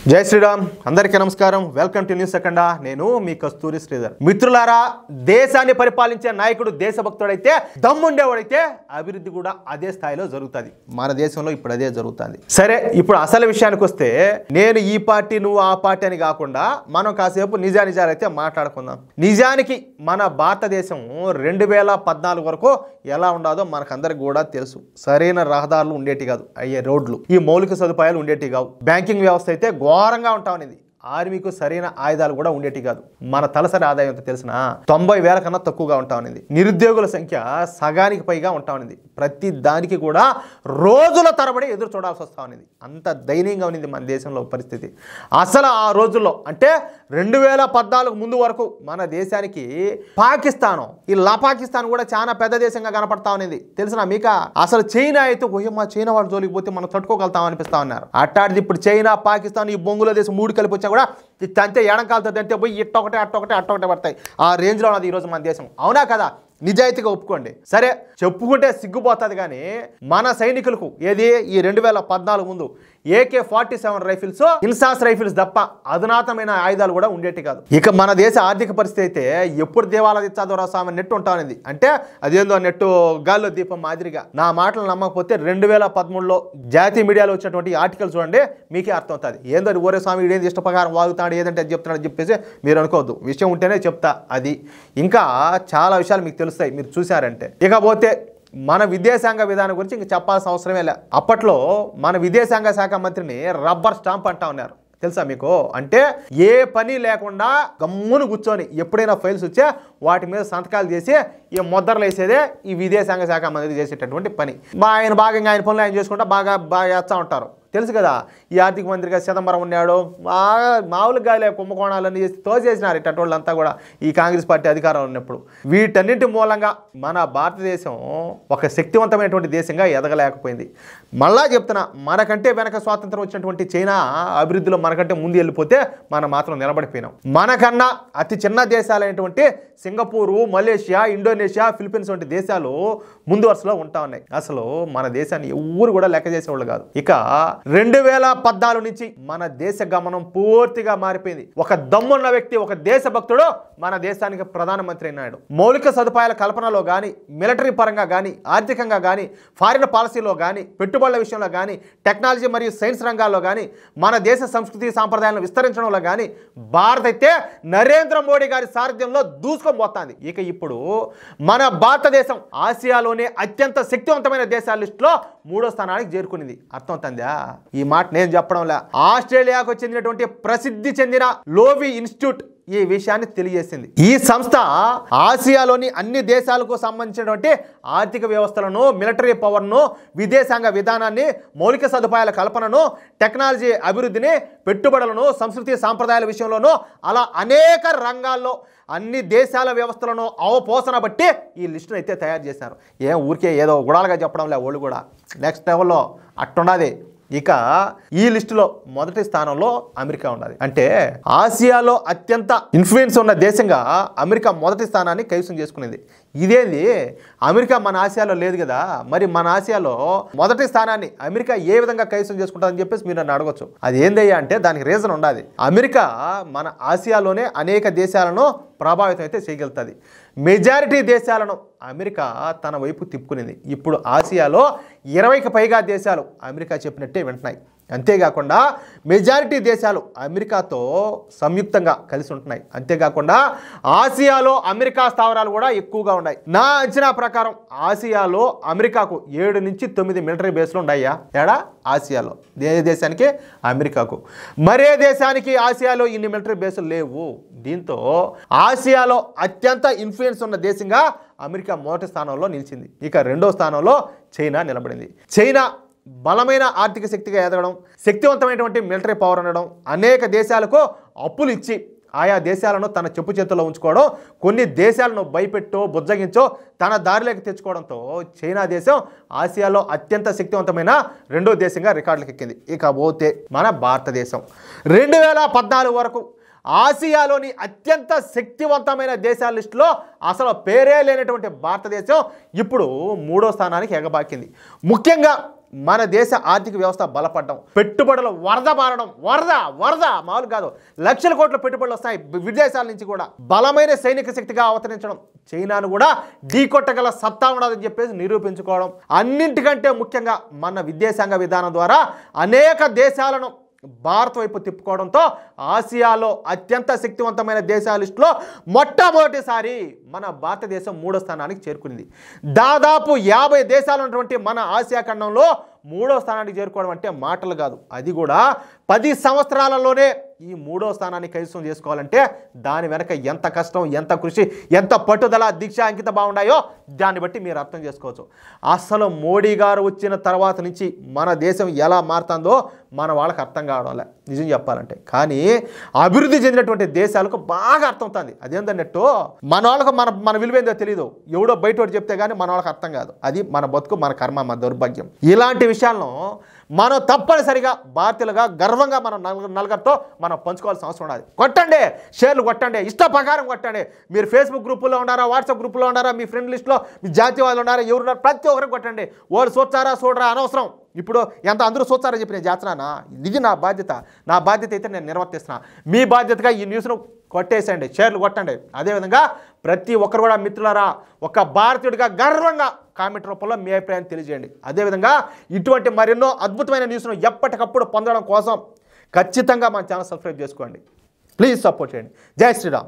జై శ్రీరామ్ అందరికీ నమస్కారం వెల్కమ్ టు న్యూస్ సెకండా నేను మీ కస్తూరి శ్రీధర్ మిత్రులారా దేశాన్ని పరిపాలించే నాయకుడు దేశభక్తుడైతే దమ్ముండేవాడైతే అభివృద్ధి కూడా అదే స్థాయిలో జరుగుతుంది మన దేశంలో ఇప్పుడు అదే జరుగుతుంది సరే ఇప్పుడు అసలు విషయానికి వస్తే నేను ఈ పార్టీ నువ్వు ఆ పార్టీ అని కాకుండా మనం కాసేపు నిజానిజాలు అయితే మాట్లాడుకుందాం నిజానికి మన భారతదేశం 2014 వరకు ఎలా ఉండదో మనకందరికి కూడా తెలుసు సరైన రహదారులు ఉండేటి కాదు అయ్యే రోడ్లు ఈ మౌలిక సదుపాయాలు ఉండేటి కావు బ్యాంకింగ్ వ్యవస్థ అయితే ఘోరంగా ఉంటా ఉన్నది ఆర్మీకు సరైన ఆయుధాలు కూడా ఉండేటి కాదు మన తలసరి ఆదాయం ఎంత తెలిసిన 90,000 కన్నా తక్కువగా ఉంటా ఉన్నది నిరుద్యోగుల సంఖ్య సగానికి పైగా ఉంటా ఉన్నది ప్రతి దానికి కూడా రోజుల తరబడి ఎదురు చూడాల్సి వస్తూ ఉన్నది అంత దయనీయంగా ఉన్నది మన దేశంలో పరిస్థితి అసలు ఆ రోజుల్లో అంటే 2014 ముందు వరకు మన దేశానికి పాకిస్తాన్ పాకిస్తాన్ కూడా చాలా పెద్ద దేశంగా కనపడతా ఉన్నది తెలిసిన మీక అసలు చైనా అయితే మా చైనా వాళ్ళు జోలికి పోతే మనం తట్టుకోగలుగుతాం అనిపిస్తా ఉన్నారు అట్టాడిది ఇప్పుడు చైనా పాకిస్తాన్ ఈ బొంగుల దేశం 3 కలిపి కూడా అంతే ఎడంకాలతో అంతే పోయి అట్టొకటే పడతాయి ఆ రేంజ్లో ఉన్నది ఈరోజు మన దేశం అవునా కదా నిజాయితీగా ఒప్పుకోండి సరే చెప్పుకుంటే సిగ్గుపోతుంది కానీ మన సైనికులకు ఏది ఈ 2014 ముందు AK-47 రైఫిల్స్ ఇన్సాస్ రైఫిల్స్ తప్ప అధునాతమైన ఆయుధాలు కూడా ఉండేటి కాదు ఇక మన దేశ ఆర్థిక పరిస్థితి అయితే ఎప్పుడు దేవాలయ ఇచ్చాదోరా స్వామి నెట్ ఉంటానేది అంటే అదేందో నెట్టు గాల్లో దీపం మాదిరిగా నా మాటలు నమ్మకపోతే 2013లో జాతీయ మీడియాలో వచ్చినటువంటి ఆర్టికల్ చూడండి మీకే అర్థం అవుతుంది ఏందో ఓరే స్వామి ఇదేంది ఇష్టప్రకారం వాగుతాడు ఏదంటే అది చెప్తున్నాడు చెప్పేసి మీరు అనుకోవద్దు విషయం ఉంటేనే చెప్తా అది ఇంకా చాలా విషయాలు మీకు తెలుస్తాయి మీరు చూసారంటే ఇకపోతే మన విదేశాంగ విధానం గురించి ఇంక చెప్పాల్సిన అవసరమే లే అప్పట్లో మన విదేశాంగ శాఖ మంత్రిని రబ్బర్ స్టాంప్ అంటా ఉన్నారు తెలుసా మీకు అంటే ఏ పని లేకుండా గమ్మును కూర్చొని ఎప్పుడైనా ఫైల్స్ వచ్చా వాటి మీద సంతకాలు చేసి ఈ ముద్రలు వేసేదే ఈ విదేశాంగ శాఖ మంత్రి చేసేటటువంటి పని ఆయన భాగంగా ఆయన పనులు ఆయన చేసుకుంటా బాగా చేస్తూ ఉంటారు తెలుసు కదా ఈ ఆర్థిక మంత్రిగా చిదంబరం ఉన్నాడు మామూలుగా కుంభకోణాలన్నీ చేసి తోసేసినారు ఇటువంటి వాళ్ళంతా కూడా ఈ కాంగ్రెస్ పార్టీ అధికారంలో ఉన్నప్పుడు వీటన్నింటి మూలంగా మన భారతదేశం ఒక శక్తివంతమైనటువంటి దేశంగా ఎదగలేకపోయింది మళ్ళా చెప్తున్నా మనకంటే వెనక స్వాతంత్రం వచ్చినటువంటి చైనా అభివృద్ధిలో మనకంటే ముందు వెళ్ళిపోతే మనం మాత్రం నిలబడిపోయినాం మనకన్నా అతి చిన్న దేశాలైనటువంటి సింగపూరు మలేషియా ఇండోనేషియా ఫిలిప్పీన్స్ వంటి దేశాలు ముందు వరుసలో ఉంటా ఉన్నాయి అసలు మన దేశాన్ని ఎవరు కూడా లెక్క చేసేవాళ్ళు కాదు ఇక 2014 నుంచి మన దేశ గమనం పూర్తిగా మారిపోయింది ఒక దమ్మున్న వ్యక్తి ఒక దేశభక్తుడు మన దేశానికి ప్రధానమంత్రి అయినాడు మౌలిక సదుపాయాల కల్పనలో కానీ మిలిటరీ పరంగా కానీ ఆర్థికంగా కానీ ఫారిన్ పాలసీలో కానీ పెట్టుబడుల విషయంలో కానీ టెక్నాలజీ మరియు సైన్స్ రంగాల్లో కానీ మన దేశ సంస్కృతి సాంప్రదాయాలను విస్తరించడంలో కానీ భారత్ అయితే నరేంద్ర మోడీ గారి సారథ్యంలో దూసుకొని పోతుంది ఇక ఇప్పుడు మన భారతదేశం ఆసియాలోనే అత్యంత శక్తివంతమైన దేశాల లిస్టులో 3వ స్థానానికి చేరుకునింది అర్థమవుతుందా ఈ మాట నేను చెప్పడంలా ఆస్ట్రేలియాకు చెందినటువంటి ప్రసిద్ధి చెందిన లోవి ఇన్స్టిట్యూట్ ఈ విషయాన్ని తెలియజేసింది ఈ సంస్థ ఆసియాలోని అన్ని దేశాలకు సంబంధించినటువంటి ఆర్థిక వ్యవస్థలను మిలిటరీ పవర్ను విదేశాంగ విధానాన్ని మౌలిక సదుపాయాల కల్పనను టెక్నాలజీ అభివృద్ధిని పెట్టుబడులను సంస్కృతి సాంప్రదాయాల విషయంలోనూ అలా అనేక రంగాల్లో అన్ని దేశాల వ్యవస్థలను అవపోసన బట్టి ఈ లిస్టును అయితే తయారు చేశారు ఊరికే ఏదో గుడాలుగా చెప్పడం లే వాళ్ళు కూడా నెక్స్ట్ లెవెల్లో అట్టుండది ఇక ఈ లిస్టులో మొదటి స్థానంలో అమెరికా ఉన్నది అంటే ఆసియాలో అత్యంత ఇన్ఫ్లుయెన్స్ ఉన్న దేశంగా అమెరికా మొదటి స్థానాన్ని కైవసం చేసుకునేది ఇదేంది అమెరికా మన ఆసియాలో లేదు కదా మరి మన ఆసియాలో మొదటి స్థానాన్ని అమెరికా ఏ విధంగా కైవసం చేసుకుంటుందని చెప్పేసి మీరు నన్ను అడగొచ్చు అది ఏందయ్యా అంటే దానికి రీజన్ ఉండాలి అమెరికా మన ఆసియాలోనే అనేక దేశాలను ప్రభావితం అయితే చేయగలుగుతుంది మెజారిటీ దేశాలను అమెరికా తన వైపు తిప్పుకునేది ఇప్పుడు ఆసియాలో 20కి పైగా దేశాలు అమెరికా చెప్పినట్టే వింటున్నాయి అంతేకాకుండా మెజారిటీ దేశాలు అమెరికాతో సంయుక్తంగా కలిసి ఉంటున్నాయి అంతేకాకుండా ఆసియాలో అమెరికా స్థావరాలు కూడా ఎక్కువగా ఉన్నాయి నా అంచనా ప్రకారం ఆసియాలో అమెరికాకు 7 నుంచి 9 మిలిటరీ బేస్లు ఉన్నాయా ఏడా ఆసియాలో ఏ దేశానికి అమెరికాకు మరే దేశానికి ఆసియాలో ఇన్ని మిలిటరీ బేసులు లేవు దీంతో ఆసియాలో అత్యంత ఇన్ఫ్లుయెన్స్ ఉన్న దేశంగా అమెరికా మొదటి స్థానంలో నిలిచింది ఇక 2వ స్థానంలో చైనా నిలబడింది చైనా బలమైన ఆర్థిక శక్తిగా ఎదగడం శక్తివంతమైనటువంటి మిలిటరీ పవర్ ఉండడం అనేక దేశాలకు అప్పులు ఇచ్చి ఆయా దేశాలను తన చెప్పు చేతుల్లో ఉంచుకోవడం కొన్ని దేశాలను భయపెట్టో బుజ్జగించో తన దారిలోకి తెచ్చుకోవడంతో చైనా దేశం ఆసియాలో అత్యంత శక్తివంతమైన 2వ దేశంగా రికార్డులకు ఎక్కింది ఇక పోతే మన భారతదేశం 2014 వరకు ఆసియాలోని అత్యంత శక్తివంతమైన దేశాల లిస్టులో అసలు పేరే లేనటువంటి భారతదేశం ఇప్పుడు 3వ స్థానానికి ఎగబాకింది ముఖ్యంగా మన దేశ ఆర్థిక వ్యవస్థ బలపడడం, పెట్టుబడులు వరద మారడం, వరద మామూలు కాదు, లక్షల కోట్ల పెట్టుబడులు వస్తాయి విదేశాల నుంచి కూడా. బలమైన సైనిక శక్తిగా అవతరించడం, చైనాను కూడా ఢీకొట్టగల సత్తా ఉండదని చెప్పేసి నిరూపించుకోవడం, అన్నింటికంటే ముఖ్యంగా మన విదేశాంగ విధానం ద్వారా అనేక దేశాలను భారత్ వైపు తిప్పుకోవడంతో ఆసియాలో అత్యంత శక్తివంతమైన దేశాల లిస్టులో మొట్టమొదటిసారి మన భారతదేశం 3వ స్థానానికి చేరుకుంది. దాదాపు 50 దేశాలు ఉన్నటువంటి మన ఆసియా ఖండంలో 3వ స్థానానికి చేరుకోవడం అంటే మాటలు కాదు. అది కూడా 10 సంవత్సరాలలోనే ఈ 3వ స్థానాన్ని కైవసం చేసుకోవాలంటే దాని వెనక ఎంత కష్టం, ఎంత కృషి, ఎంత పట్టుదల, దీక్ష, అంకిత బాగున్నాయో దాన్ని బట్టి మీరు అర్థం చేసుకోవచ్చు. అసలు మోడీ గారు వచ్చిన తర్వాత నుంచి మన దేశం ఎలా మారుతుందో మన వాళ్ళకి అర్థం కావడం నిజం చెప్పాలంటే. కానీ అభివృద్ధి చెందినటువంటి దేశాలకు బాగా అర్థం అవుతుంది. అదేంటన్నట్టు మన వాళ్ళకు మన విలువేందో తెలియదు, ఎవడో బయట చెప్తే కానీ మన వాళ్ళకి అర్థం కాదు. అది మన బతుకు, మన కర్మ, మన దౌర్భాగ్యం. ఇలాంటి విషయాలను మనం తప్పనిసరిగా భారతీయులుగా గర్వంగా మనం నలుగురితో మనం పంచుకోవాల్సిన అవసరం ఉన్నది. కొట్టండి, షేర్లు కొట్టండి, ఇష్ట ప్రకారం కొట్టండి. మీరు ఫేస్బుక్ గ్రూపుల్లో ఉన్నారా, వాట్సాప్ గ్రూపులో ఉన్నారా, మీ ఫ్రెండ్ లిస్ట్లో మీ జాతీయవాదులు ఉన్నారా, ఎవరున్నారు, ప్రతి ఒక్కరికి కొట్టండి. వాళ్ళు చూడరా అనవసరం. ఇప్పుడు ఎంత అందరూ చూస్తారని చెప్పి నేను చేస్తున్నానా? ఇది నా బాధ్యత అయితే నేను నిర్వర్తిస్తున్నా. మీ బాధ్యతగా ఈ న్యూస్ను కొట్టేసేయండి, షేర్లు కొట్టండి. అదేవిధంగా ప్రతి ఒక్కరు కూడా మిత్రులారా ఒక భారతీయుడిగా గర్వంగా కామెంట్ రూపంలో మీ అభిప్రాయాన్ని తెలియజేయండి. అదేవిధంగా ఇటువంటి మరెన్నో అద్భుతమైన న్యూస్ను ఎప్పటికప్పుడు పొందడం కోసం ఖచ్చితంగా మన ఛానల్ సబ్స్క్రైబ్ చేసుకోండి. ప్లీజ్ సపోర్ట్ చేయండి. జై శ్రీరామ్.